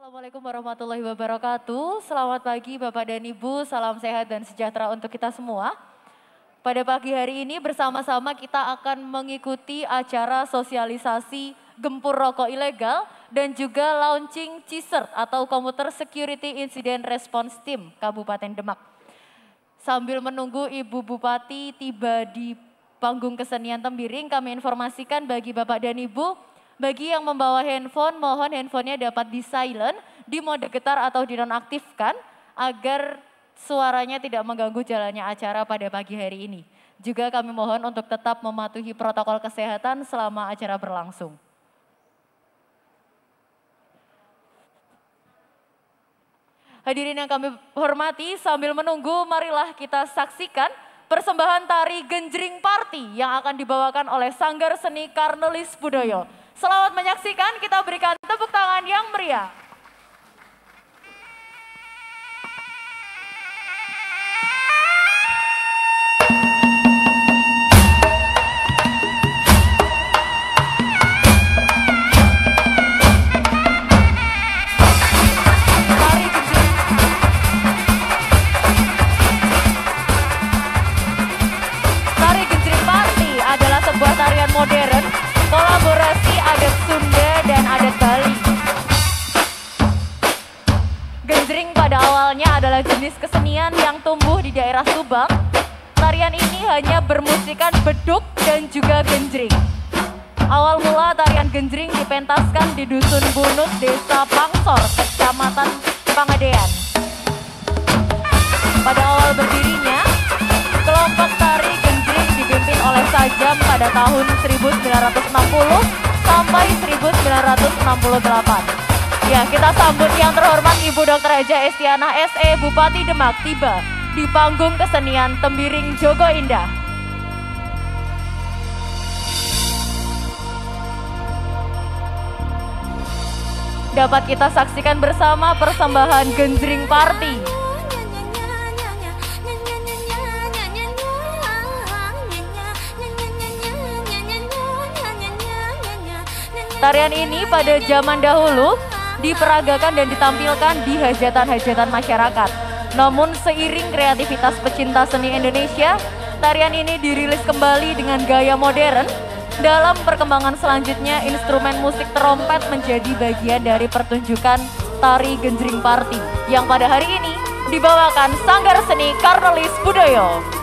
Assalamualaikum warahmatullahi wabarakatuh. Selamat pagi Bapak dan Ibu, salam sehat dan sejahtera untuk kita semua. Pada pagi hari ini bersama-sama kita akan mengikuti acara sosialisasi gempur rokok ilegal dan juga launching CISERT atau Computer Security Incident Response Team Kabupaten Demak. Sambil menunggu Ibu Bupati tiba di panggung kesenian Tembiring, kami informasikan bagi Bapak dan Ibu, bagi yang membawa handphone, mohon handphonenya dapat di silent, di mode getar atau dinonaktifkan agar suaranya tidak mengganggu jalannya acara pada pagi hari ini. Juga kami mohon untuk tetap mematuhi protokol kesehatan selama acara berlangsung. Hadirin yang kami hormati, sambil menunggu marilah kita saksikan persembahan tari Genjring Party yang akan dibawakan oleh Sanggar Seni Karnelis Budoyo. Selamat menyaksikan, kita berikan tepuk tangan yang meriah. Tari Genjring Party adalah sebuah tarian modern kolaborasi adat Sunda dan adat Bali. Genjring pada awalnya adalah jenis kesenian yang tumbuh di daerah Subang. Tarian ini hanya bermusikan beduk dan juga genjring. Awal mula tarian genjring dipentaskan di Dusun Bunut, Desa Pangsor, Kecamatan Pangadean. Pada awal berdirinya, kelompok tari genjring dipimpin oleh Sajam pada tahun 1960 sampai 1968. Ya, kita sambut yang terhormat Ibu Dr. Haja Estiana SE Bupati Demak tiba di panggung kesenian Tembiring Jogo Indah. Dapat kita saksikan bersama persembahan Genjring Party. Tarian ini pada zaman dahulu diperagakan dan ditampilkan di hajatan-hajatan masyarakat. Namun seiring kreativitas pecinta seni Indonesia, tarian ini dirilis kembali dengan gaya modern. Dalam perkembangan selanjutnya, instrumen musik terompet menjadi bagian dari pertunjukan tari Genjring Party yang pada hari ini dibawakan Sanggar Seni Karnelis Budoyo.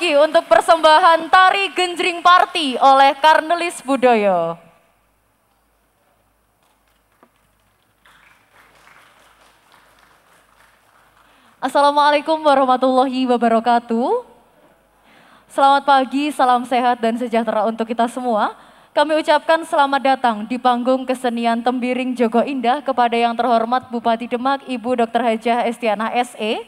lagi untuk persembahan tari Genjring Party oleh Karnelis Budoyo. Assalamualaikum warahmatullahi wabarakatuh. Selamat pagi, salam sehat dan sejahtera untuk kita semua. Kami ucapkan selamat datang di panggung kesenian Tembiring Jogo Indah kepada yang terhormat Bupati Demak Ibu Dr. Hajah Estiana SE,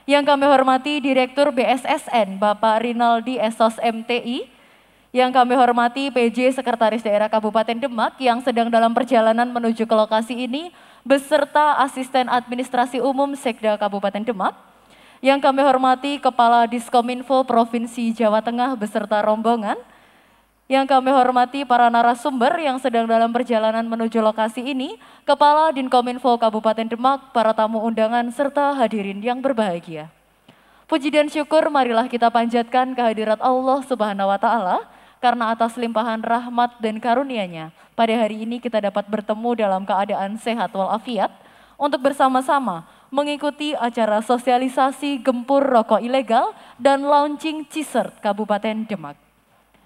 yang kami hormati Direktur BSSN Bapak Rinaldi Esos MTI, yang kami hormati PJ Sekretaris Daerah Kabupaten Demak yang sedang dalam perjalanan menuju ke lokasi ini beserta Asisten Administrasi Umum Sekda Kabupaten Demak, yang kami hormati Kepala Diskominfo Provinsi Jawa Tengah beserta rombongan, yang kami hormati para narasumber yang sedang dalam perjalanan menuju lokasi ini, Kepala Dinkominfo Kabupaten Demak, para tamu undangan, serta hadirin yang berbahagia. Puji dan syukur marilah kita panjatkan kehadirat Allah Subhanahu wa Ta'ala, karena atas limpahan rahmat dan karunia-Nya, pada hari ini kita dapat bertemu dalam keadaan sehat walafiat untuk bersama-sama mengikuti acara sosialisasi gempur rokok ilegal dan launching Cisert Kabupaten Demak.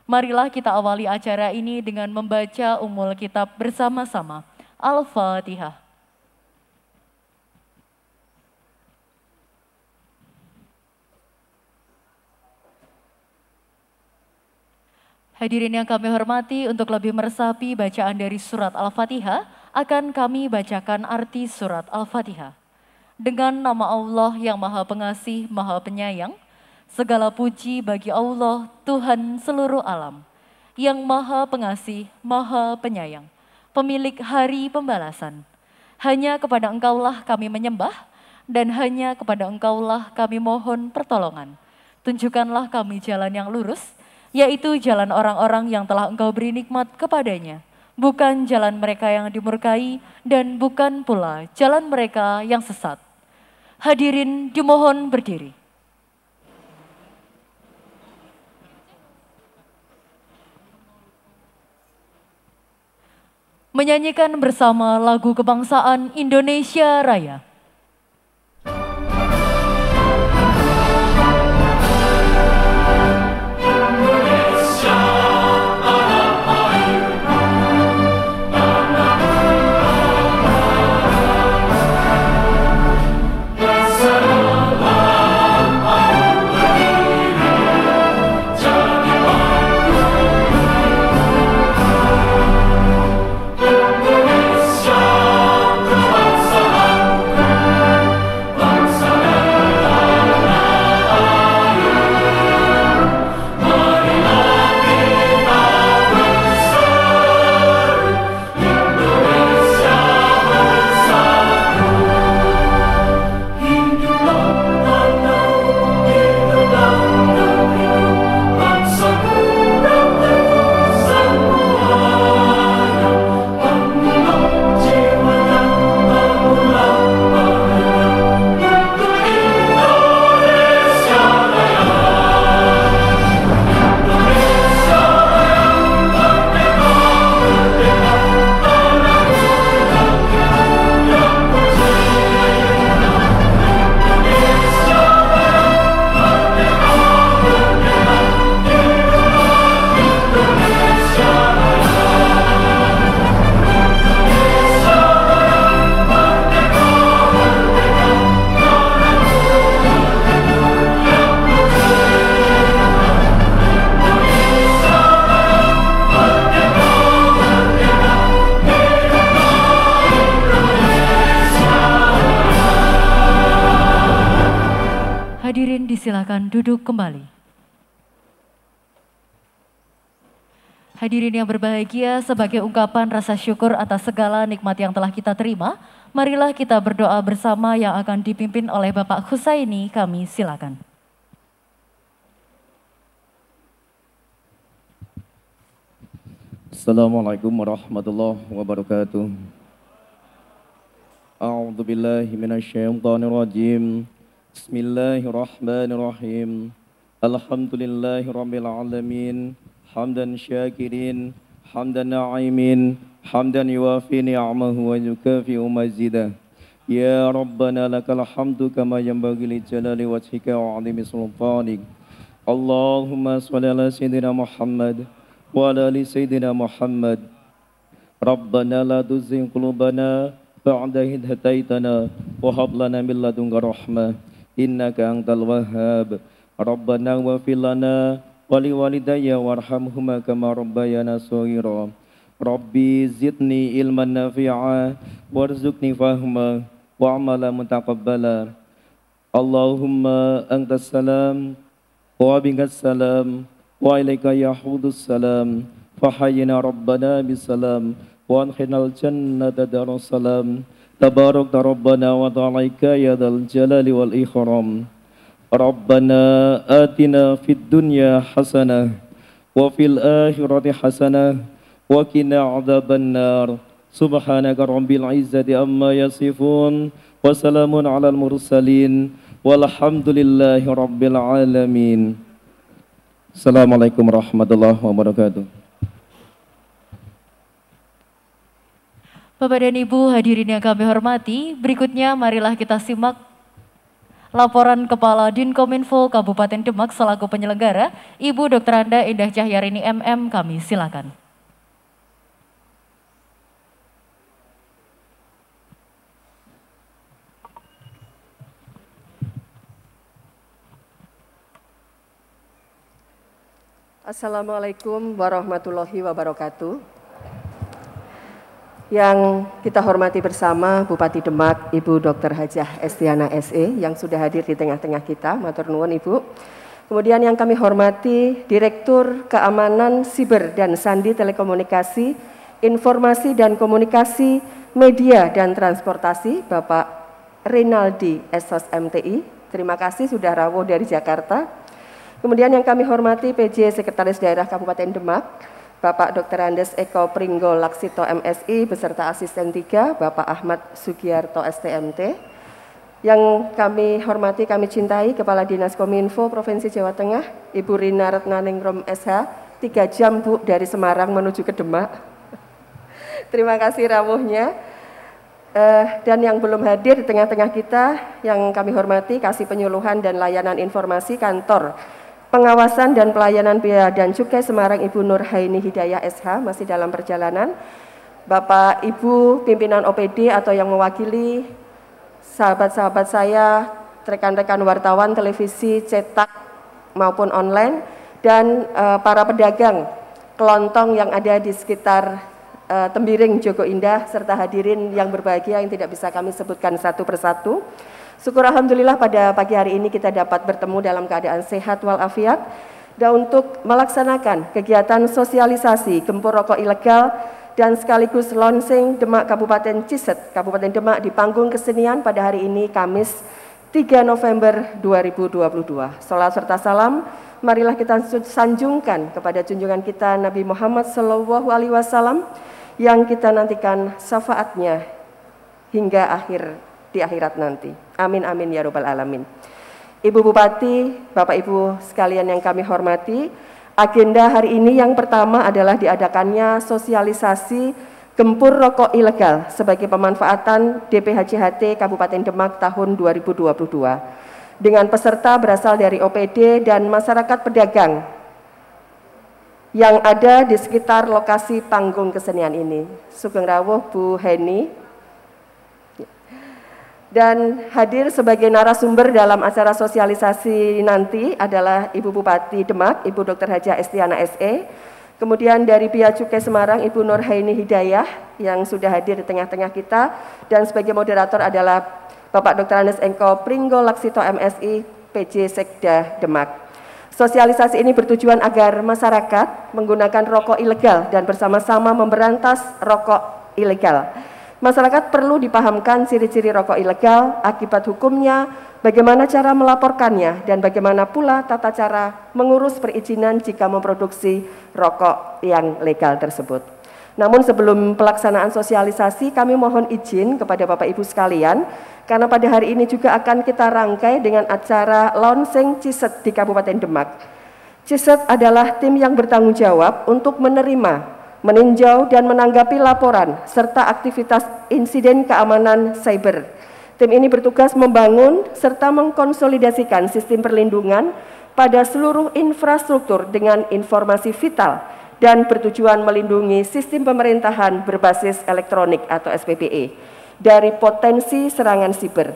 Marilah kita awali acara ini dengan membaca Ummul Kitab bersama-sama. Al-Fatihah. Hadirin yang kami hormati, untuk lebih meresapi bacaan dari surat Al-Fatihah, akan kami bacakan arti surat Al-Fatihah. Dengan nama Allah yang Maha Pengasih, Maha Penyayang, segala puji bagi Allah, Tuhan seluruh alam, yang Maha Pengasih, Maha Penyayang, pemilik hari pembalasan. Hanya kepada Engkaulah kami menyembah, dan hanya kepada Engkaulah kami mohon pertolongan. Tunjukkanlah kami jalan yang lurus, yaitu jalan orang-orang yang telah Engkau beri nikmat kepadanya, bukan jalan mereka yang dimurkai, dan bukan pula jalan mereka yang sesat. Hadirin dimohon berdiri. Menyanyikan bersama lagu kebangsaan Indonesia Raya. Silakan duduk kembali. Hadirin yang berbahagia, sebagai ungkapan rasa syukur atas segala nikmat yang telah kita terima, marilah kita berdoa bersama yang akan dipimpin oleh Bapak Husaini. Kami silakan. Assalamualaikum warahmatullahi wabarakatuh. A'udzu billahi minasyaitonir rajim. Bismillahirrahmanirrahim. Alhamdulillahirabbil alamin. Hamdan syakirin, hamdan na'imin, hamdan yuwafi ni'amahu wa yukafi'u mazidah. Ya Rabbana lakal hamdu kama yanbaghi li jalali wajhika wa 'azimi sultanik. Allahumma sholli ala sayyidina Muhammad wa ala ali sayyidina Muhammad. Rabbana la tuzigh qulubana ba'da idh hadaitana wa hab lana min ladunka rahmah innaka antal wahhab. Rabbana waghfir lana wa liwalidayya warhamhuma kama rabbayana shaghira. Rabbi zidni ilman nafi'a warzuqni fahma wa amala mutaqabbala. Allahumma antas salam wa binkas salam wa ilaika yahudus salam fahayyina rabbana bisalam wa ankhirnal jannata darussalam tabarak rabbana wa ta'alaika ya dzal jalali wal ikram. Rabbana atina fid dunya hasanah wa fil akhirati hasanah wa qina adzabannar. Subhanaka rabbil izzati amma yasifun wa salamun alal mursalin walhamdulillahi rabbil alamin. Assalamualaikum warahmatullahi wabarakatuh. Bapak dan Ibu hadirin yang kami hormati, berikutnya marilah kita simak laporan Kepala Dinkominfo Kabupaten Demak selaku penyelenggara, Ibu Dr. Anda Indah Cahyarini MM, kami silakan. Assalamualaikum warahmatullahi wabarakatuh. Yang kita hormati bersama Bupati Demak, Ibu Dr. Hajah Estiana SE yang sudah hadir di tengah-tengah kita, matur nuwun Ibu. Kemudian yang kami hormati Direktur Keamanan Siber dan Sandi Telekomunikasi, Informasi dan Komunikasi, Media dan Transportasi, Bapak Rinaldi Esos MTI. Terima kasih sudah rawuh dari Jakarta. Kemudian yang kami hormati PJ Sekretaris Daerah Kabupaten Demak, Bapak Dr. Andes Eko Pringgo Laksito MSI beserta Asisten 3, Bapak Ahmad Sugiarto STMT. Yang kami hormati, kami cintai Kepala Dinas Kominfo Provinsi Jawa Tengah, Ibu Rina Retnaningrum SH, 3 jam Bu dari Semarang menuju ke Demak. Terima kasih rawuhnya. Dan yang belum hadir di tengah-tengah kita, yang kami hormati Kasih Penyuluhan dan Layanan Informasi Kantor Pengawasan dan Pelayanan Bea dan Cukai Semarang, Ibu Nur Haini Hidayah SH masih dalam perjalanan. Bapak Ibu pimpinan OPD atau yang mewakili sahabat-sahabat saya, rekan-rekan wartawan televisi cetak maupun online, dan para pedagang kelontong yang ada di sekitar Tembiring Joko Indah serta hadirin yang berbahagia yang tidak bisa kami sebutkan satu persatu. Syukur Alhamdulillah pada pagi hari ini kita dapat bertemu dalam keadaan sehat walafiat dan untuk melaksanakan kegiatan sosialisasi gempur rokok ilegal dan sekaligus launching Demak Kabupaten Ciset, Kabupaten Demak di panggung kesenian pada hari ini Kamis 3 November 2022. Salat serta salam, marilah kita sanjungkan kepada junjungan kita Nabi Muhammad SAW yang kita nantikan syafaatnya hingga di akhirat nanti. Amin amin ya robbal alamin. Ibu Bupati, Bapak Ibu sekalian yang kami hormati, agenda hari ini yang pertama adalah diadakannya sosialisasi gempur rokok ilegal sebagai pemanfaatan DPHJHT Kabupaten Demak tahun 2022 dengan peserta berasal dari OPD dan masyarakat pedagang yang ada di sekitar lokasi panggung kesenian ini. Sugeng rawuh Bu Heni. Dan hadir sebagai narasumber dalam acara sosialisasi nanti adalah Ibu Bupati Demak, Ibu Dr. Hajah Estiana SE. Kemudian dari Bea Cukai Semarang, Ibu Nur Haini Hidayah yang sudah hadir di tengah-tengah kita. Dan sebagai moderator adalah Bapak Dr. Andes Eko Pringgo Laksito MSI, PJ Sekda Demak. Sosialisasi ini bertujuan agar masyarakat menggunakan rokok ilegal dan bersama-sama memberantas rokok ilegal. Masyarakat perlu dipahamkan ciri-ciri rokok ilegal, akibat hukumnya, bagaimana cara melaporkannya, dan bagaimana pula tata cara mengurus perizinan jika memproduksi rokok yang legal tersebut. Namun sebelum pelaksanaan sosialisasi, kami mohon izin kepada Bapak Ibu sekalian, karena pada hari ini juga akan kita rangkai dengan acara launching Ciset di Kabupaten Demak. Ciset adalah tim yang bertanggung jawab untuk menerima, meninjau dan menanggapi laporan serta aktivitas insiden keamanan cyber. Tim ini bertugas membangun serta mengkonsolidasikan sistem perlindungan pada seluruh infrastruktur dengan informasi vital dan bertujuan melindungi sistem pemerintahan berbasis elektronik atau SPPE dari potensi serangan siber.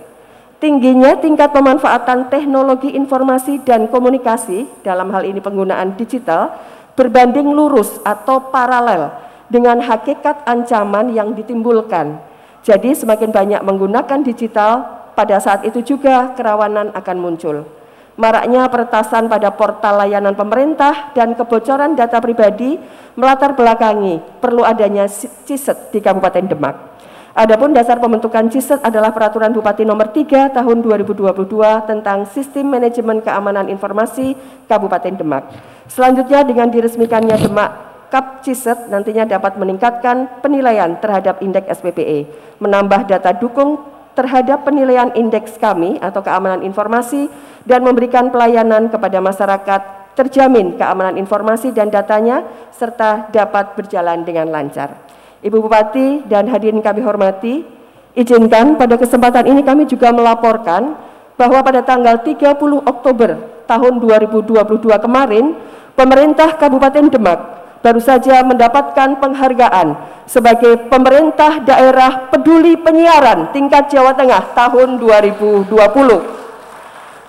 Tingginya tingkat pemanfaatan teknologi informasi dan komunikasi, dalam hal ini penggunaan digital, berbanding lurus atau paralel dengan hakikat ancaman yang ditimbulkan. Jadi semakin banyak menggunakan digital, pada saat itu juga kerawanan akan muncul. Maraknya peretasan pada portal layanan pemerintah dan kebocoran data pribadi melatar belakangi perlu adanya CISET di Kabupaten Demak. Adapun dasar pembentukan CISET adalah Peraturan Bupati Nomor 3 Tahun 2022 tentang Sistem Manajemen Keamanan Informasi Kabupaten Demak. Selanjutnya dengan diresmikannya Demak Kap CISET nantinya dapat meningkatkan penilaian terhadap indeks SPPE, menambah data dukung terhadap penilaian indeks kami atau keamanan informasi dan memberikan pelayanan kepada masyarakat terjamin keamanan informasi dan datanya serta dapat berjalan dengan lancar. Ibu Bupati dan hadirin kami hormati, izinkan pada kesempatan ini kami juga melaporkan bahwa pada tanggal 30 Oktober tahun 2022 kemarin, pemerintah Kabupaten Demak baru saja mendapatkan penghargaan sebagai pemerintah daerah peduli penyiaran tingkat Jawa Tengah tahun 2020.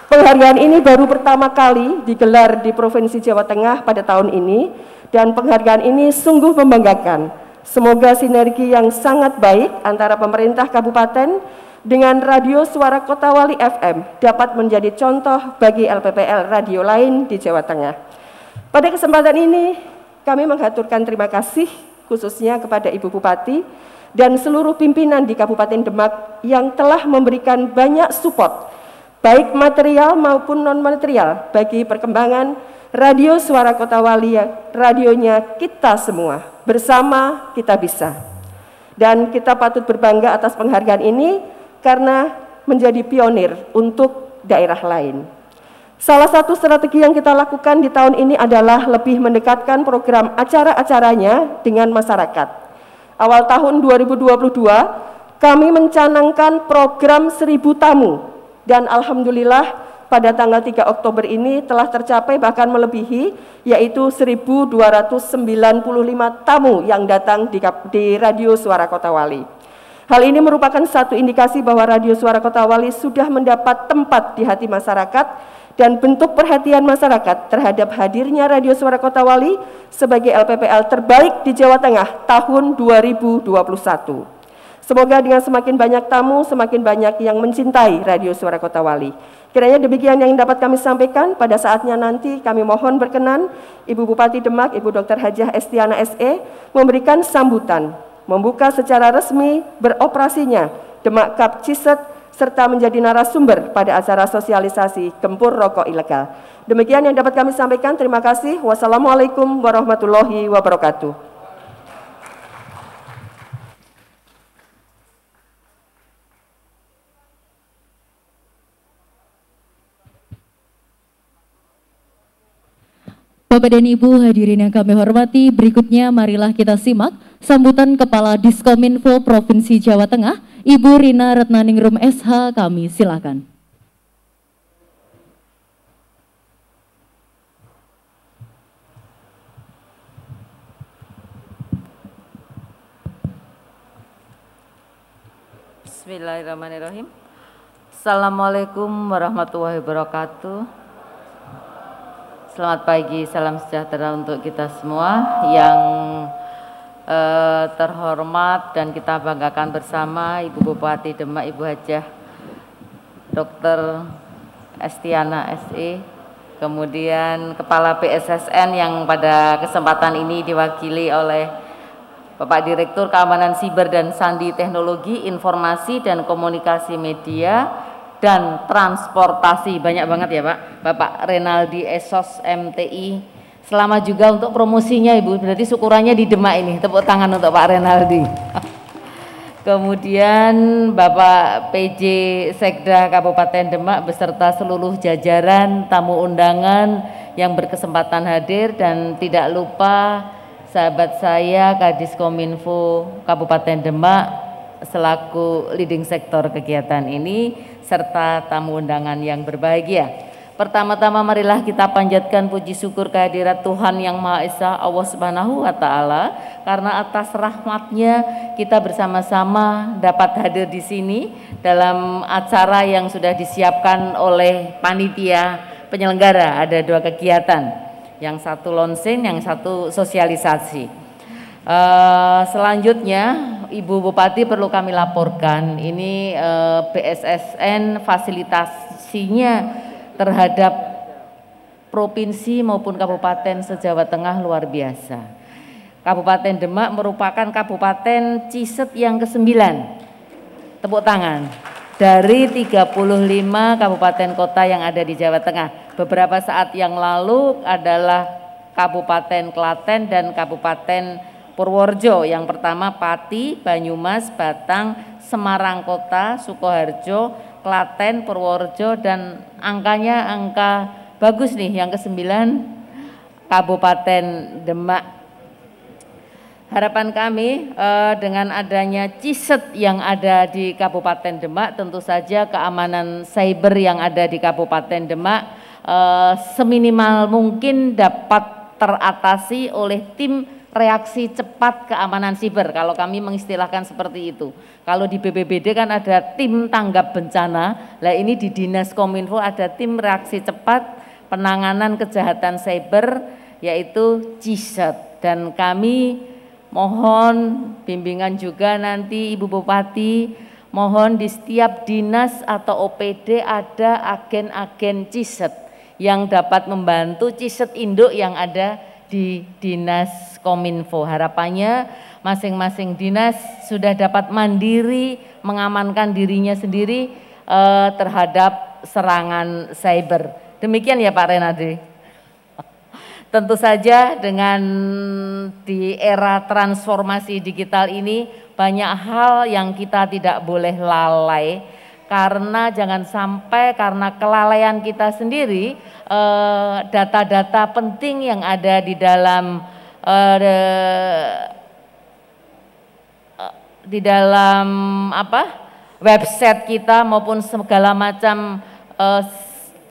Penghargaan ini baru pertama kali digelar di Provinsi Jawa Tengah pada tahun ini dan penghargaan ini sungguh membanggakan. Semoga sinergi yang sangat baik antara pemerintah kabupaten dengan Radio Suara Kota Wali FM dapat menjadi contoh bagi LPPL radio lain di Jawa Tengah. Pada kesempatan ini kami mengaturkan terima kasih khususnya kepada Ibu Bupati dan seluruh pimpinan di Kabupaten Demak yang telah memberikan banyak support, baik material maupun non-material bagi perkembangan Radio Suara Kota Wali, radionya kita semua, bersama kita bisa. Dan kita patut berbangga atas penghargaan ini karena menjadi pionir untuk daerah lain. Salah satu strategi yang kita lakukan di tahun ini adalah lebih mendekatkan program acara-acaranya dengan masyarakat. Awal tahun 2022, kami mencanangkan program 1000 tamu dan alhamdulillah pada tanggal 3 Oktober ini telah tercapai bahkan melebihi, yaitu 1.295 tamu yang datang di Radio Suara Kota Wali. Hal ini merupakan satu indikasi bahwa Radio Suara Kota Wali sudah mendapat tempat di hati masyarakat dan bentuk perhatian masyarakat terhadap hadirnya Radio Suara Kota Wali sebagai LPPL terbaik di Jawa Tengah tahun 2021. Semoga dengan semakin banyak tamu, semakin banyak yang mencintai Radio Suara Kota Wali. Kiranya demikian yang dapat kami sampaikan. Pada saatnya nanti kami mohon berkenan Ibu Bupati Demak, Ibu Dr. Hajah Estiana SE memberikan sambutan, membuka secara resmi beroperasinya Demak Kap CISET serta menjadi narasumber pada acara sosialisasi gempur rokok ilegal. Demikian yang dapat kami sampaikan. Terima kasih. Wassalamualaikum warahmatullahi wabarakatuh. Bapak dan Ibu hadirin yang kami hormati, berikutnya marilah kita simak sambutan Kepala Diskominfo Provinsi Jawa Tengah, Ibu Rina Retnaningrum SH, kami silakan. Bismillahirrahmanirrahim. Assalamualaikum warahmatullahi wabarakatuh. Selamat pagi, salam sejahtera untuk kita semua yang terhormat dan kita banggakan bersama Ibu Bupati Demak, Ibu Hajah Dr. Estiana SE, kemudian Kepala BSSN yang pada kesempatan ini diwakili oleh Bapak Direktur Keamanan Siber dan Sandi Teknologi, Informasi dan Komunikasi Media dan Transportasi, banyak banget ya Pak, Bapak Renaldi Esos MTI. Selamat juga untuk promosinya Ibu, berarti syukurannya di Demak ini, tepuk tangan untuk Pak Renaldi. Kemudian Bapak PJ Sekda Kabupaten Demak beserta seluruh jajaran, tamu undangan yang berkesempatan hadir, dan tidak lupa sahabat saya Kadiskominfo Kabupaten Demak selaku leading sektor kegiatan ini, serta tamu undangan yang berbahagia. Pertama-tama marilah kita panjatkan puji syukur kehadirat Tuhan Yang Maha Esa, Allah Subhanahu wa Ta'ala, karena atas rahmatnya kita bersama-sama dapat hadir di sini dalam acara yang sudah disiapkan oleh panitia penyelenggara. Ada 2 kegiatan, yang satu launching, yang satu sosialisasi. Selanjutnya Ibu Bupati perlu kami laporkan, ini BSSN fasilitasinya terhadap provinsi maupun kabupaten se-Jawa Tengah luar biasa. Kabupaten Demak merupakan kabupaten Ciset yang ke-9. Tepuk tangan. Dari 35 kabupaten kota yang ada di Jawa Tengah. Beberapa saat yang lalu adalah Kabupaten Klaten dan Kabupaten Purworejo. Yang pertama Pati, Banyumas, Batang, Semarang Kota, Sukoharjo, Klaten, Purworejo, dan angka bagus nih yang ke-9 Kabupaten Demak. Harapan kami dengan adanya Ciset yang ada di Kabupaten Demak, tentu saja keamanan cyber yang ada di Kabupaten Demak seminimal mungkin dapat teratasi oleh tim reaksi cepat keamanan siber, kalau kami mengistilahkan seperti itu. Kalau di BPBD kan ada tim tanggap bencana, lah ini di Dinas Kominfo ada tim reaksi cepat penanganan kejahatan cyber, yaitu CISET. Dan kami mohon bimbingan juga nanti Ibu Bupati, mohon di setiap dinas atau OPD ada agen-agen CISET yang dapat membantu CISET induk yang ada di Dinas Kominfo. Harapannya masing-masing dinas sudah dapat mandiri mengamankan dirinya sendiri terhadap serangan cyber. Demikian ya Pak Renadi. Tentu saja dengan di era transformasi digital ini banyak hal yang kita tidak boleh lalai, karena jangan sampai karena kelalaian kita sendiri data-data penting yang ada di dalam website kita maupun segala macam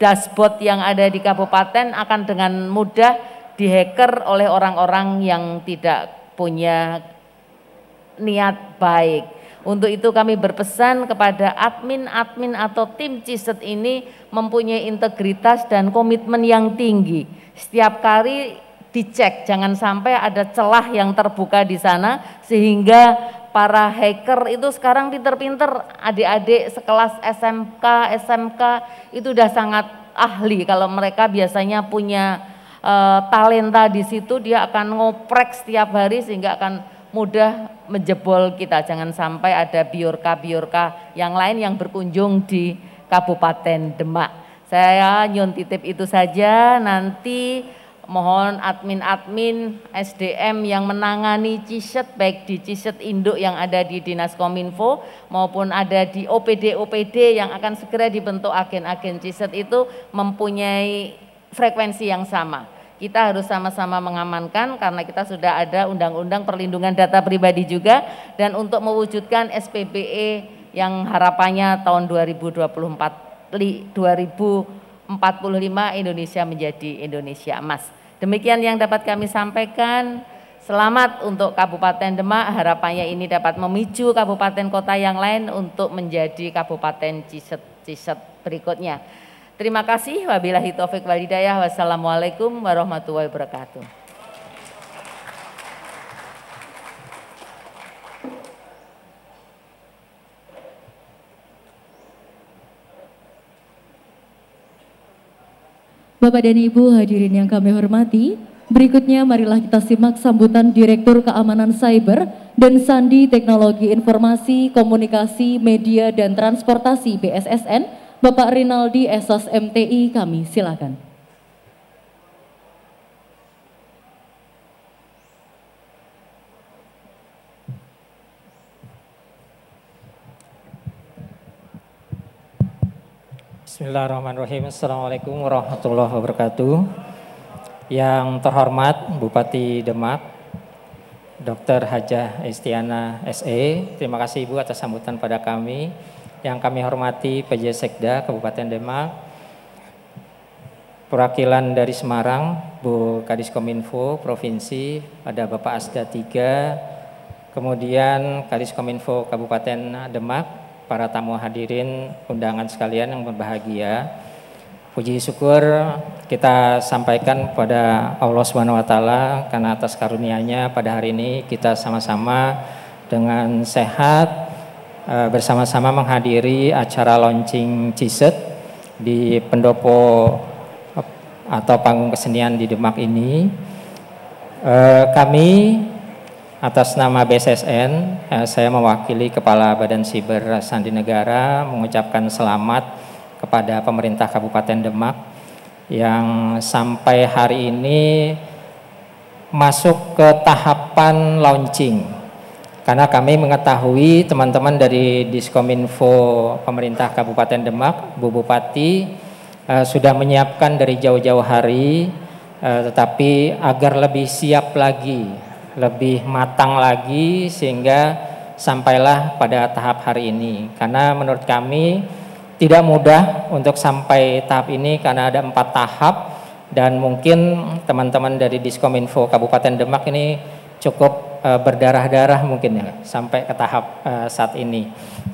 dashboard yang ada di kabupaten akan dengan mudah dihacker oleh orang-orang yang tidak punya niat baik. Untuk itu kami berpesan kepada admin-admin atau tim CISET ini mempunyai integritas dan komitmen yang tinggi. Setiap kali dicek, jangan sampai ada celah yang terbuka di sana sehingga para hacker itu sekarang pinter-pinter, adik-adik sekelas SMK itu udah sangat ahli. Kalau mereka biasanya punya talenta di situ, dia akan ngoprek setiap hari sehingga akan mudah menjebol kita. Jangan sampai ada biorka yang lain yang berkunjung di Kabupaten Demak. Saya nyun titip itu saja, nanti mohon admin-admin SDM yang menangani CISET baik di CISET induk yang ada di Dinas Kominfo maupun ada di OPD yang akan segera dibentuk agen-agen CISET itu mempunyai frekuensi yang sama. Kita harus sama-sama mengamankan karena kita sudah ada Undang-Undang Perlindungan Data Pribadi juga, dan untuk mewujudkan SPBE yang harapannya tahun 2045 Indonesia menjadi Indonesia Emas. Demikian yang dapat kami sampaikan. Selamat untuk Kabupaten Demak, harapannya ini dapat memicu kabupaten kota yang lain untuk menjadi kabupaten CISET berikutnya. Terima kasih. Wabillahi taufik wal hidayah. Wassalamualaikum warahmatullahi wabarakatuh. Bapak dan Ibu hadirin yang kami hormati, berikutnya marilah kita simak sambutan Direktur Keamanan Cyber dan Sandi Teknologi Informasi, Komunikasi, Media, dan Transportasi BSSN, Bapak Rinaldi Esos MTI, kami silakan. Bismillahirrahmanirrahim. Assalamualaikum warahmatullahi wabarakatuh. Yang terhormat Bupati Demak, Dr. Hajah Estiana SE, terima kasih Ibu atas sambutan pada kami. Yang kami hormati PJ Sekda Kabupaten Demak, perwakilan dari Semarang, Bu Kadiskominfo Provinsi, ada Bapak Asda 3, kemudian Kadiskominfo Kabupaten Demak, para tamu hadirin undangan sekalian yang berbahagia. Puji syukur kita sampaikan kepada Allah SWT karena atas karunia-Nya pada hari ini kita sama-sama dengan sehat bersama-sama menghadiri acara launching CISET di pendopo atau panggung kesenian di Demak ini. Kami atas nama BSSN, saya mewakili Kepala Badan Siber Sandi Negara mengucapkan selamat kepada pemerintah Kabupaten Demak yang sampai hari ini masuk ke tahapan launching. Karena kami mengetahui teman-teman dari Diskominfo pemerintah Kabupaten Demak, Bu Bupati sudah menyiapkan dari jauh-jauh hari, tetapi agar lebih siap lagi, lebih matang lagi sehingga sampailah pada tahap hari ini. Karena menurut kami tidak mudah untuk sampai tahap ini karena ada 4 tahap dan mungkin teman-teman dari Diskominfo Kabupaten Demak ini cukup berdarah-darah mungkin ya sampai ke tahap saat ini.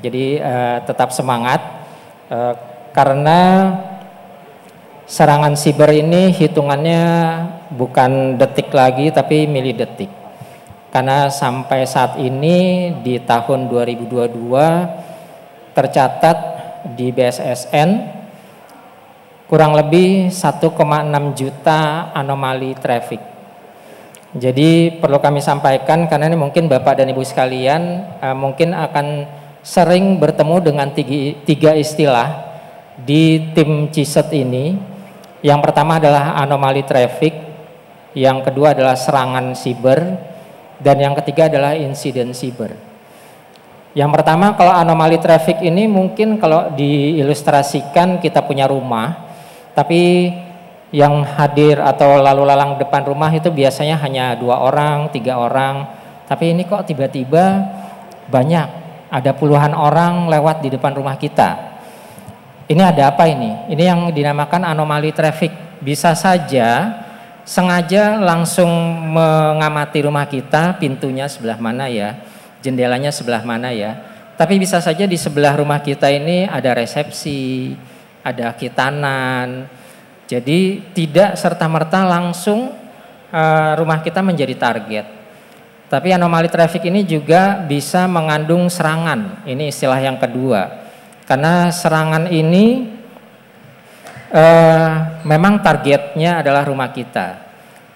Jadi tetap semangat karena serangan siber ini hitungannya bukan detik lagi tapi milidetik. Karena sampai saat ini di tahun 2022 tercatat di BSSN kurang lebih 1,6 juta anomali traffic. Jadi perlu kami sampaikan karena ini mungkin Bapak dan Ibu sekalian mungkin akan sering bertemu dengan tiga istilah di tim CISET ini. Yang pertama adalah anomali traffic, yang kedua adalah serangan siber, dan yang ketiga adalah insiden siber. Yang pertama kalau anomali traffic ini mungkin kalau diilustrasikan kita punya rumah, tapi yang hadir atau lalu lalang depan rumah itu biasanya hanya 2 orang, 3 orang, tapi ini kok tiba-tiba banyak, ada puluhan orang lewat di depan rumah kita. Ini ada apa ini? Ini yang dinamakan anomali traffic. Bisa saja sengaja langsung mengamati rumah kita, pintunya sebelah mana ya, jendelanya sebelah mana ya. Tapi bisa saja di sebelah rumah kita ini ada resepsi, ada khitanan. Jadi tidak serta-merta langsung rumah kita menjadi target. Tapi anomali traffic ini juga bisa mengandung serangan. Ini istilah yang kedua. Karena serangan ini memang targetnya adalah rumah kita.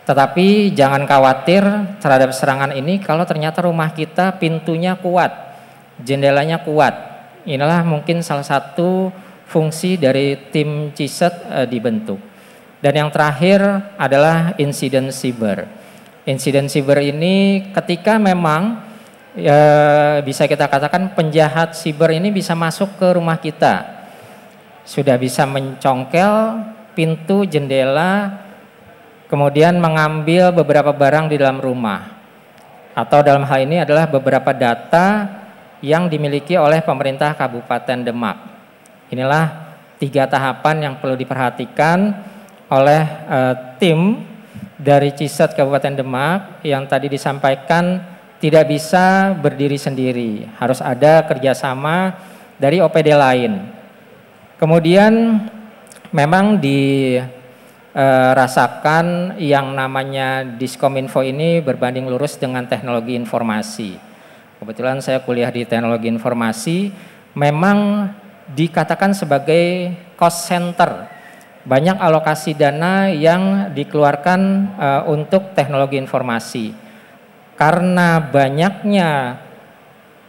Tetapi jangan khawatir terhadap serangan ini kalau ternyata rumah kita pintunya kuat, jendelanya kuat. Inilah mungkin salah satu fungsi dari tim CISET dibentuk. Dan yang terakhir adalah insiden siber. Insiden siber ini ketika memang bisa kita katakan penjahat siber ini bisa masuk ke rumah kita, sudah bisa mencongkel pintu, jendela, kemudian mengambil beberapa barang di dalam rumah, atau dalam hal ini adalah beberapa data yang dimiliki oleh pemerintah Kabupaten Demak. Inilah 3 tahapan yang perlu diperhatikan oleh tim dari CISET Kabupaten Demak yang tadi disampaikan. Tidak bisa berdiri sendiri, harus ada kerjasama dari OPD lain. Kemudian memang dirasakan yang namanya Diskominfo ini berbanding lurus dengan teknologi informasi. Kebetulan saya kuliah di teknologi informasi, memang dikatakan sebagai cost center. Banyak alokasi dana yang dikeluarkan untuk teknologi informasi. Karena banyaknya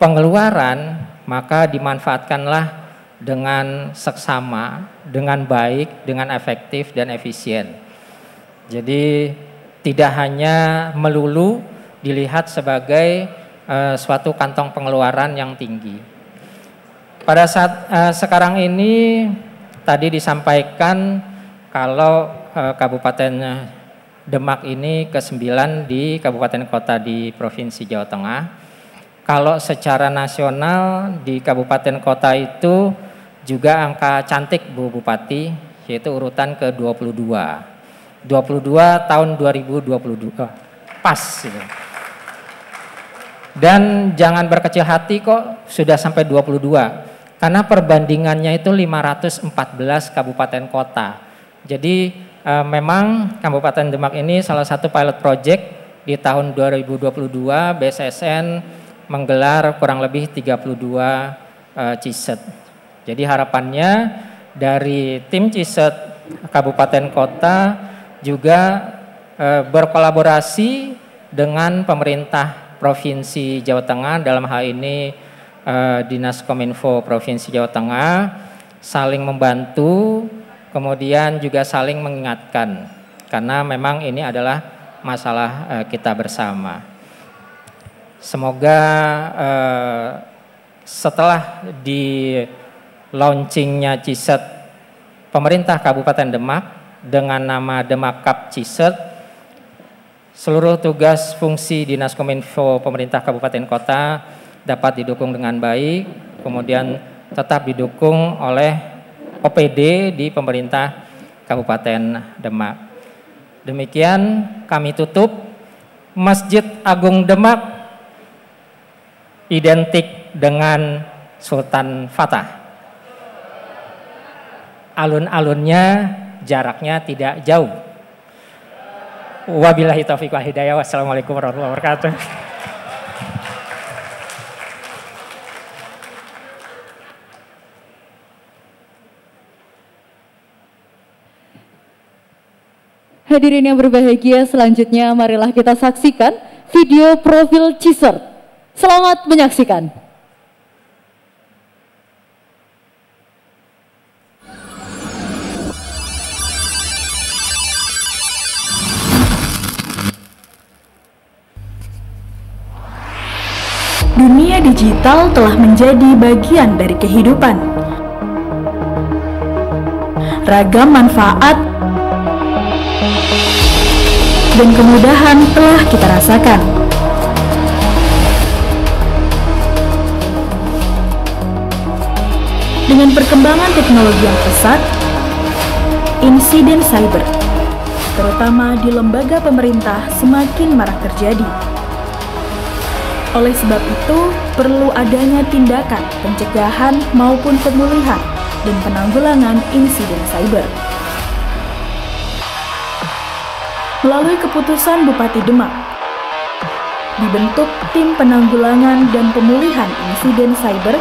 pengeluaran, maka dimanfaatkanlah dengan seksama, dengan baik, dengan efektif dan efisien. Jadi tidak hanya melulu dilihat sebagai suatu kantong pengeluaran yang tinggi. Pada saat sekarang ini tadi disampaikan kalau Kabupaten Demak ini ke-9 di kabupaten kota di Provinsi Jawa Tengah. Kalau secara nasional di kabupaten kota itu juga angka cantik Bu Bupati, yaitu urutan ke-22. 22 tahun 2022. Pas gitu. Dan jangan berkecil hati kok sudah sampai 22. Karena perbandingannya itu 514 kabupaten kota. Jadi memang Kabupaten Demak ini salah satu pilot project di tahun 2022 BSSN menggelar kurang lebih 32 CISET. Jadi harapannya dari tim CISET kabupaten kota juga berkolaborasi dengan pemerintah Provinsi Jawa Tengah, dalam hal ini Dinas Kominfo Provinsi Jawa Tengah, saling membantu, kemudian juga saling mengingatkan, karena memang ini adalah masalah kita bersama. Semoga setelah di launchingnya CISET pemerintah Kabupaten Demak dengan nama Demak Cup CISET, seluruh tugas fungsi Dinas Kominfo pemerintah Kabupaten Kota dapat didukung dengan baik, kemudian tetap didukung oleh OPD di pemerintah Kabupaten Demak. Demikian kami tutup. Masjid Agung Demak identik dengan Sultan Fatah. Alun-alunnya jaraknya tidak jauh. Wabillahi taufiq wal hidayah. Wassalamualaikum warahmatullahi wabarakatuh. Hadirin yang berbahagia, selanjutnya marilah kita saksikan video profil CISET. Selamat menyaksikan. Dunia digital telah menjadi bagian dari kehidupan. Ragam manfaat dan kemudahan telah kita rasakan. Dengan perkembangan teknologi yang pesat, insiden cyber, terutama di lembaga pemerintah, semakin marak terjadi. Oleh sebab itu, perlu adanya tindakan pencegahan maupun pemulihan dan penanggulangan insiden cyber. Melalui keputusan Bupati Demak, dibentuk tim penanggulangan dan pemulihan insiden cyber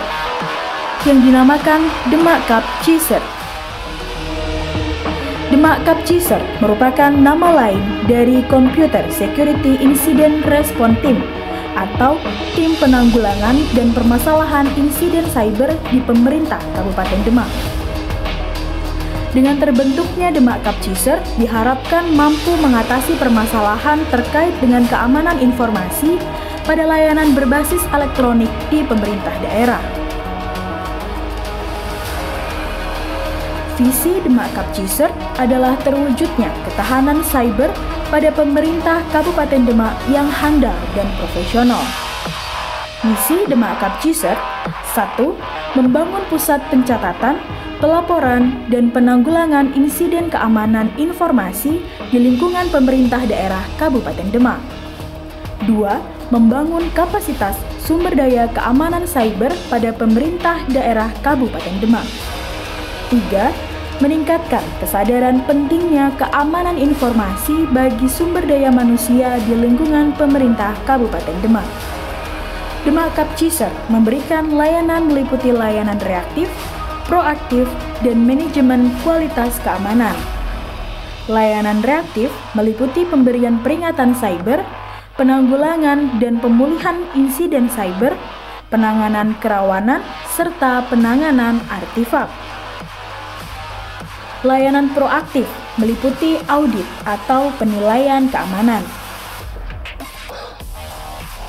yang dinamakan Demak Cup CISET. Demak Cup CISET merupakan nama lain dari Computer Security Incident Response Team atau Tim Penanggulangan dan Permasalahan Insiden Cyber di Pemerintah Kabupaten Demak. Dengan terbentuknya Demak Cup CISET diharapkan mampu mengatasi permasalahan terkait dengan keamanan informasi pada layanan berbasis elektronik di pemerintah daerah. Visi Demak Cup CISET adalah terwujudnya ketahanan cyber pada pemerintah Kabupaten Demak yang handal dan profesional. Misi Demak Cup CISET: 1. Membangun pusat pencatatan, pelaporan, dan penanggulangan insiden keamanan informasi di lingkungan pemerintah daerah Kabupaten Demak. 2. Membangun kapasitas sumber daya keamanan cyber pada pemerintah daerah Kabupaten Demak. 3. Meningkatkan kesadaran pentingnya keamanan informasi bagi sumber daya manusia di lingkungan pemerintah Kabupaten Demak. Demak Cup CISET memberikan layanan meliputi layanan reaktif, proaktif, dan manajemen kualitas keamanan. Layanan reaktif meliputi pemberian peringatan cyber, penanggulangan dan pemulihan insiden cyber, penanganan kerawanan, serta penanganan artefak. Layanan proaktif meliputi audit atau penilaian keamanan.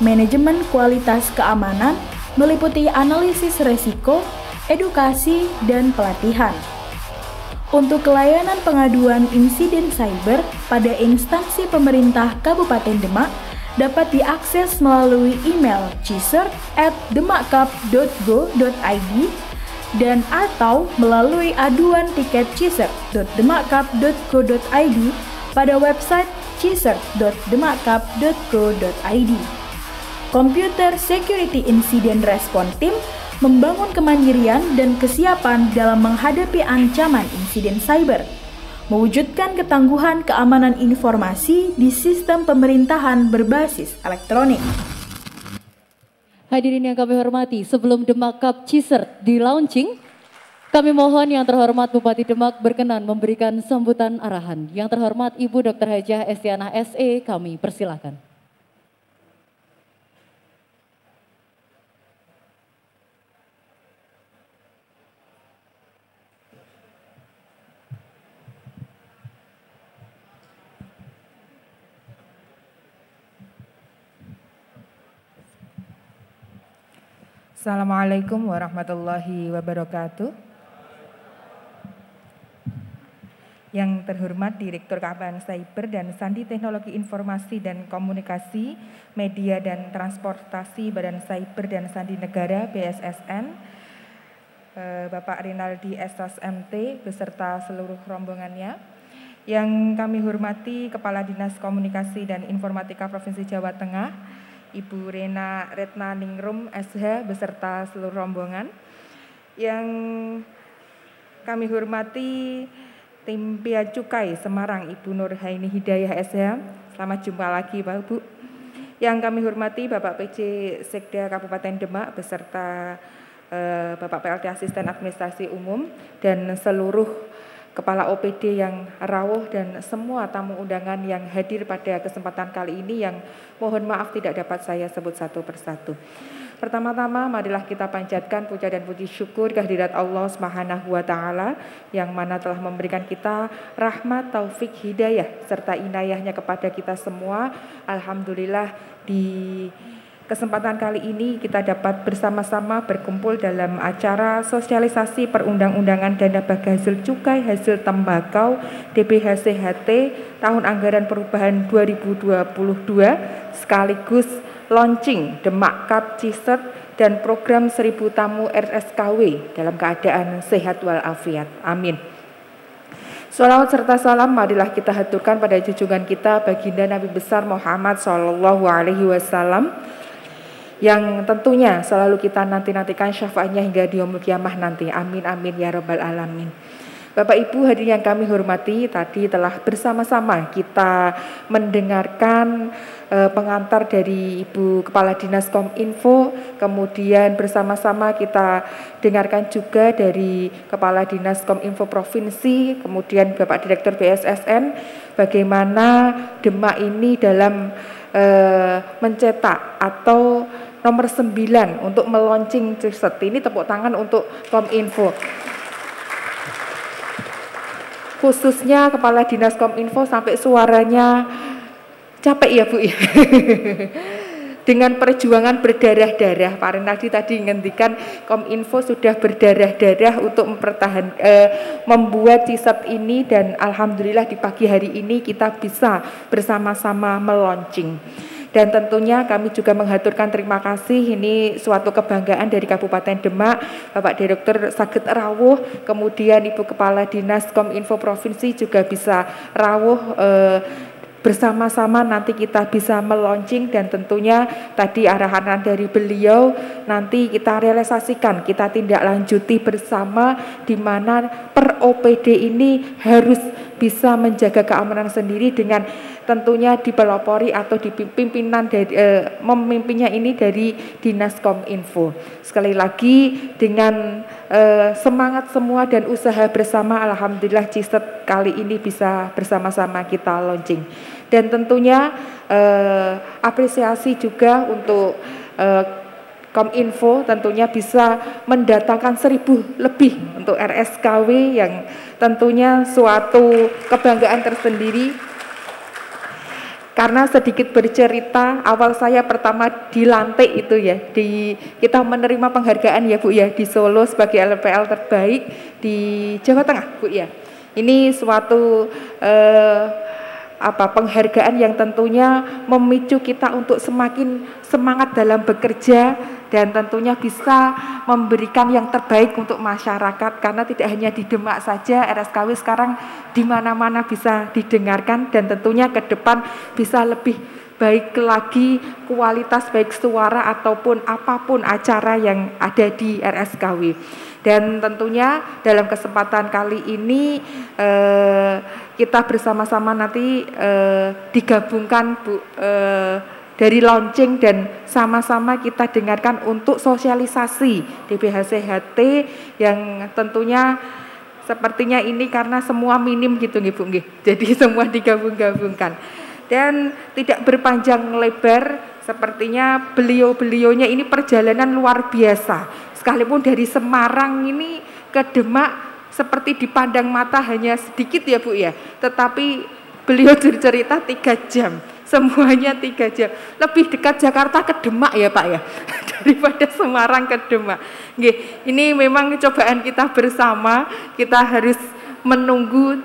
Manajemen kualitas keamanan meliputi analisis resiko, edukasi, dan pelatihan. Untuk layanan pengaduan insiden cyber pada instansi pemerintah Kabupaten Demak dapat diakses melalui email ciset@demakcup.go.id dan atau melalui aduan tiket cser.demakcup.co.id pada website cser.demakcup.co.id. Computer Security Incident Response Team membangun kemandirian dan kesiapan dalam menghadapi ancaman insiden cyber, mewujudkan ketangguhan keamanan informasi di sistem pemerintahan berbasis elektronik. Hadirin yang kami hormati, sebelum Demak Cup Cser di-launching, kami mohon yang terhormat Bupati Demak berkenan memberikan sambutan arahan. Yang terhormat Ibu Dr. Hajah Estiana SE, kami persilakan. Assalamualaikum warahmatullahi wabarakatuh. Yang terhormat Direktur Keamanan Cyber dan Sandi Teknologi Informasi dan Komunikasi, Media dan Transportasi Badan Cyber dan Sandi Negara BSSN, Bapak Rinaldi Esos MT beserta seluruh rombongannya. Yang kami hormati Kepala Dinas Komunikasi dan Informatika Provinsi Jawa Tengah, Ibu Rena Retna Ningrum SH beserta seluruh rombongan. Yang kami hormati tim Bea Cukai Semarang, Ibu Nur Haini Hidayah SH. Selamat jumpa lagi Bapak Ibu. Yang kami hormati Bapak PJ Sekda Kabupaten Demak beserta Bapak PLT Asisten Administrasi Umum dan seluruh Kepala OPD yang rawuh dan semua tamu undangan yang hadir pada kesempatan kali ini yang mohon maaf tidak dapat saya sebut satu persatu. Pertama-tama marilah kita panjatkan puja dan puji syukur kehadirat Allah Subhanahu wa taala yang mana telah memberikan kita rahmat, taufik, hidayah serta inayahnya kepada kita semua. Alhamdulillah di kesempatan kali ini kita dapat bersama-sama berkumpul dalam acara sosialisasi perundang-undangan dana bagi hasil cukai hasil tembakau DBHC-HT tahun anggaran perubahan 2022 sekaligus launching Demak Cup Cser dan program 1000 tamu RSKW dalam keadaan sehat walafiat. Amin. Sholawat serta salam marilah kita haturkan pada junjungan kita baginda Nabi besar Muhammad SAW yang tentunya selalu kita nanti-nantikan syafaatnya hingga di yaumul kiamah nanti. Amin amin ya rabbal alamin. Bapak Ibu hadirin yang kami hormati, tadi telah bersama-sama kita mendengarkan pengantar dari Ibu Kepala Dinas Kominfo, kemudian bersama-sama kita dengarkan juga dari Kepala Dinas Kominfo Provinsi, kemudian Bapak Direktur BSSN, bagaimana Demak ini dalam mencetak atau nomor 9 untuk meluncing Cser. Ini tepuk tangan untuk Kominfo. Khususnya Kepala Dinas Kominfo sampai suaranya capek ya Bu ya. Dengan perjuangan berdarah-darah. Pak Renaldi tadi ngendikan Kominfo sudah berdarah-darah untuk membuat Cser ini dan alhamdulillah di pagi hari ini kita bisa bersama-sama meluncing. Dan tentunya kami juga menghaturkan terima kasih, ini suatu kebanggaan dari Kabupaten Demak, Bapak Direktur saged rawuh, kemudian Ibu Kepala Dinas Kominfo Provinsi juga bisa rawuh bersama-sama nanti kita bisa meluncing dan tentunya tadi arahan dari beliau nanti kita realisasikan, kita tindak lanjuti bersama di mana per OPD ini harus bisa menjaga keamanan sendiri dengan tentunya dipelopori atau dipimpinan dari memimpinnya ini dari Dinas Kominfo. Sekali lagi dengan semangat semua dan usaha bersama alhamdulillah Cser kali ini bisa bersama-sama kita launching. Dan tentunya apresiasi juga untuk Kominfo tentunya bisa mendatangkan 1000 lebih untuk RSKW yang tentunya suatu kebanggaan tersendiri. Karena sedikit bercerita, awal saya pertama dilantik itu ya, kita menerima penghargaan ya Bu ya di Solo sebagai LPL terbaik di Jawa Tengah Bu ya. Ini suatu penghargaan yang tentunya memicu kita untuk semakin semangat dalam bekerja dan tentunya bisa memberikan yang terbaik untuk masyarakat, karena tidak hanya di Demak saja, RSKW sekarang di mana-mana bisa didengarkan, dan tentunya ke depan bisa lebih baik lagi kualitas baik suara ataupun apapun acara yang ada di RSKW. Dan tentunya dalam kesempatan kali ini kita bersama-sama nanti digabungkan dari launching dan sama-sama kita dengarkan untuk sosialisasi DBHCHT yang tentunya sepertinya ini karena semua minim gitu nggih Bu nggih. Jadi semua digabung-gabungkan. Dan tidak berpanjang lebar, sepertinya beliau-beliaunya ini perjalanan luar biasa. Sekalipun dari Semarang ini ke Demak seperti dipandang mata hanya sedikit ya Bu ya, tetapi beliau cerita 3 jam, semuanya 3 jam. Lebih dekat Jakarta ke Demak ya Pak ya, daripada Semarang ke Demak. Nggih, ini memang cobaan kita bersama, kita harus menunggu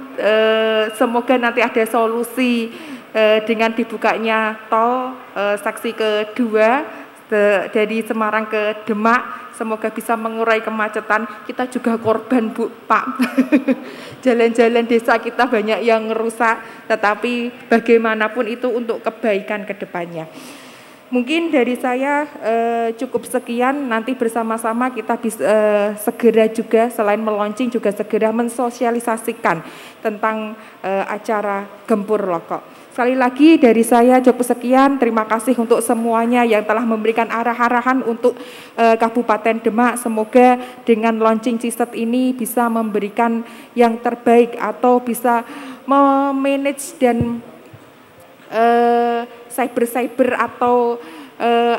semoga nanti ada solusi dengan dibukanya tol seksi kedua dari Semarang ke Demak. Semoga bisa mengurai kemacetan. Kita juga korban Bu, Pak. Jalan-jalan desa kita banyak yang rusak, tetapi bagaimanapun itu untuk kebaikan ke depannya. Mungkin dari saya cukup sekian, nanti bersama-sama kita bisa segera juga selain meluncing juga segera mensosialisasikan tentang acara Gempur Rokok. Sekali lagi dari saya cukup sekian, terima kasih untuk semuanya yang telah memberikan arah-arahan untuk Kabupaten Demak. Semoga dengan launching CISET ini bisa memberikan yang terbaik atau bisa memanage dan cyber atau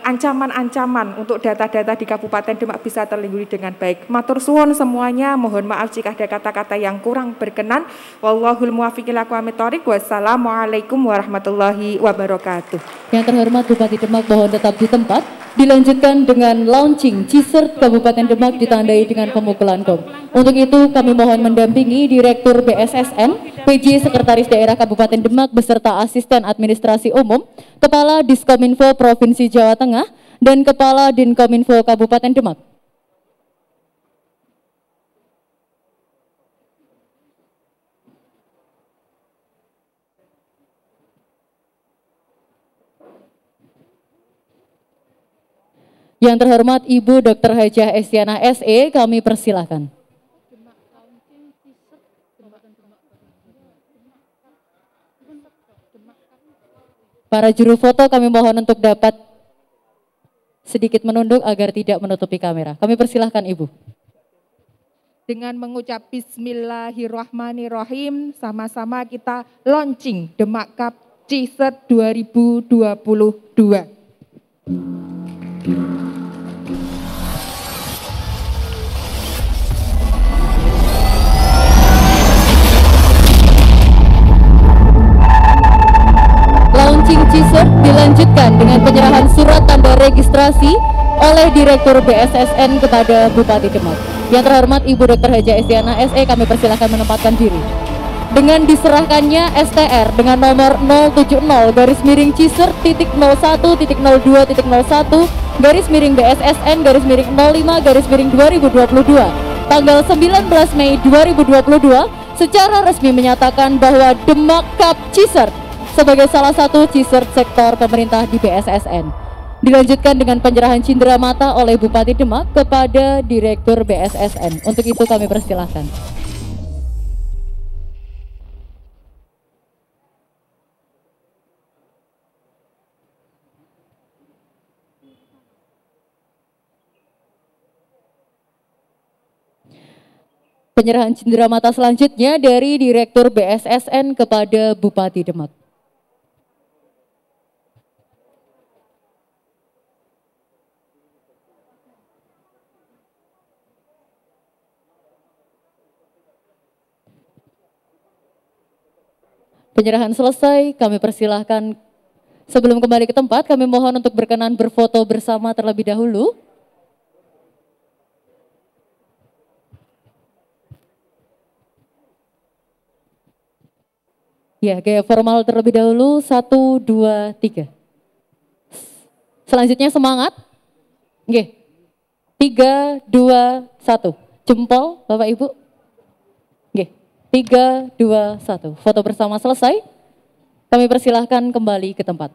ancaman-ancaman untuk data-data di Kabupaten Demak bisa terlindungi dengan baik. Matur suwun semuanya, mohon maaf jika ada kata-kata yang kurang berkenan. Wallahul muwaffiq ila aqwamit thoriq. Wassalamualaikum warahmatullahi wabarakatuh. Yang terhormat Bupati Demak mohon tetap di tempat. Dilanjutkan dengan launching CISERT Kabupaten Demak ditandai dengan pemukulan gong. Untuk itu kami mohon mendampingi Direktur BSSN, PJ Sekretaris Daerah Kabupaten Demak beserta Asisten Administrasi Umum, Kepala Diskominfo Provinsi Jawa Tengah, dan Kepala Dinkominfo Kabupaten Demak. Yang terhormat Ibu Dr. Hajah Estiana SE, kami persilahkan. Para juru foto kami mohon untuk dapat sedikit menunduk agar tidak menutupi kamera. Kami persilahkan Ibu. Dengan mengucap Bismillahirrahmanirrahim, sama-sama kita launching Demak Cup CISET 2022. Launching CISERT dilanjutkan dengan penyerahan surat tanda registrasi oleh Direktur BSSN kepada Bupati Demak. Yang terhormat Ibu Dr. Hajah Estiana SE, kami persilahkan menempatkan diri. Dengan diserahkannya STR dengan nomor 070-071-01-01-BSSN-05-2022 tanggal 19 Mei 2022 secara resmi menyatakan bahwa Demak Cup CISERT sebagai salah satu CISERT sektor pemerintah di BSSN. Dilanjutkan dengan penyerahan cindera mata oleh Bupati Demak kepada Direktur BSSN. Untuk itu kami persilahkan. Penyerahan cindera mata selanjutnya dari Direktur BSSN kepada Bupati Demak. Penyerahan selesai, kami persilahkan. Sebelum kembali ke tempat, kami mohon untuk berkenan berfoto bersama terlebih dahulu. Ya, gaya formal terlebih dahulu, 1, 2, 3. Selanjutnya semangat. Oke. 3, 2, 1. Jempol Bapak Ibu. Oke, 3, 2, 1. Foto bersama selesai. Kami persilahkan kembali ke tempat.